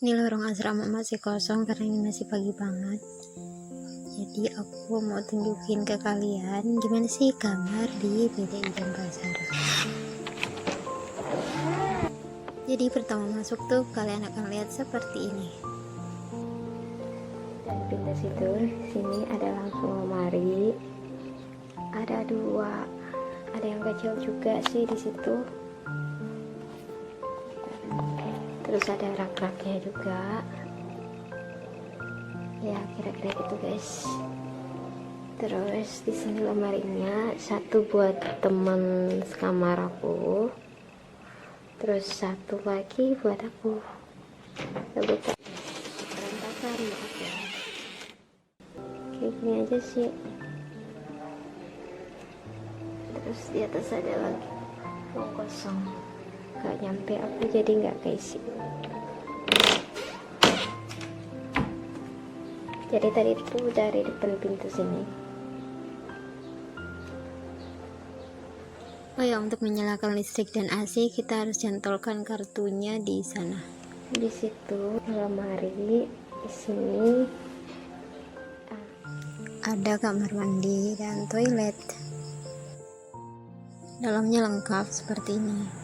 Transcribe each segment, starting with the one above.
Ini lorong asrama masih kosong karena ini masih pagi banget. Jadi aku mau tunjukin ke kalian gimana sih kamar di PDI Denpasar. Jadi pertama masuk tuh kalian akan lihat seperti ini. Dan pintu situ, sini ada langsung lemari. Ada dua, ada yang kecil juga sih di situ. Terus ada rak-raknya juga. Ya kira-kira gitu guys. Terus di sini lemarinya satu buat teman sekamar aku, terus satu lagi buat aku. Berantakan maaf ya. Kayak gini aja sih. Terus di atas ada lagi ruang kosong. Gak nyampe aku jadi nggak keisi. Jadi tadi itu dari depan pintu sini. Oh ya, untuk menyalakan listrik dan AC kita harus cantolkan kartunya di sana. Di situ lemari, di sini ada kamar mandi dan toilet. Dalamnya lengkap seperti ini.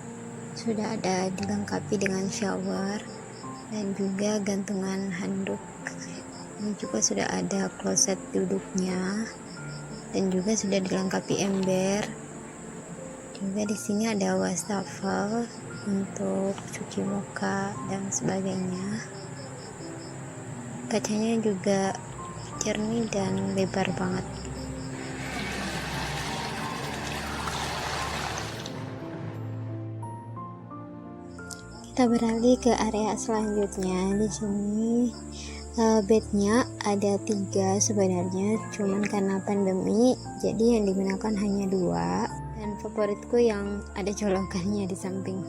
Sudah ada dilengkapi dengan shower dan juga gantungan handuk. Ini juga sudah ada kloset duduknya dan juga sudah dilengkapi ember. Juga di sini ada wastafel untuk cuci muka dan sebagainya. Kacanya juga jernih dan lebar banget. Kita beralih ke area selanjutnya. Di sini bednya ada 3 sebenarnya, cuman karena pandemi jadi yang digunakan hanya 2. Dan favoritku yang ada colokannya di samping.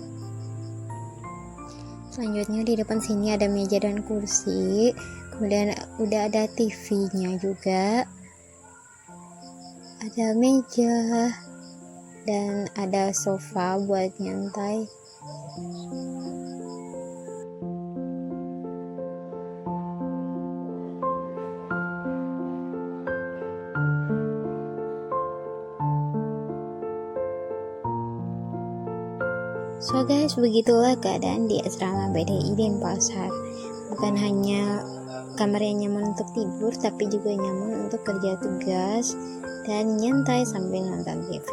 Selanjutnya di depan sini ada meja dan kursi, kemudian udah ada TV-nya juga, ada meja dan ada sofa buat nyantai. So guys, begitulah keadaan di asrama PDI Denpasar. Bukan hanya kamar yang nyaman untuk tidur, tapi juga nyaman untuk kerja tugas dan nyantai sambil nonton TV.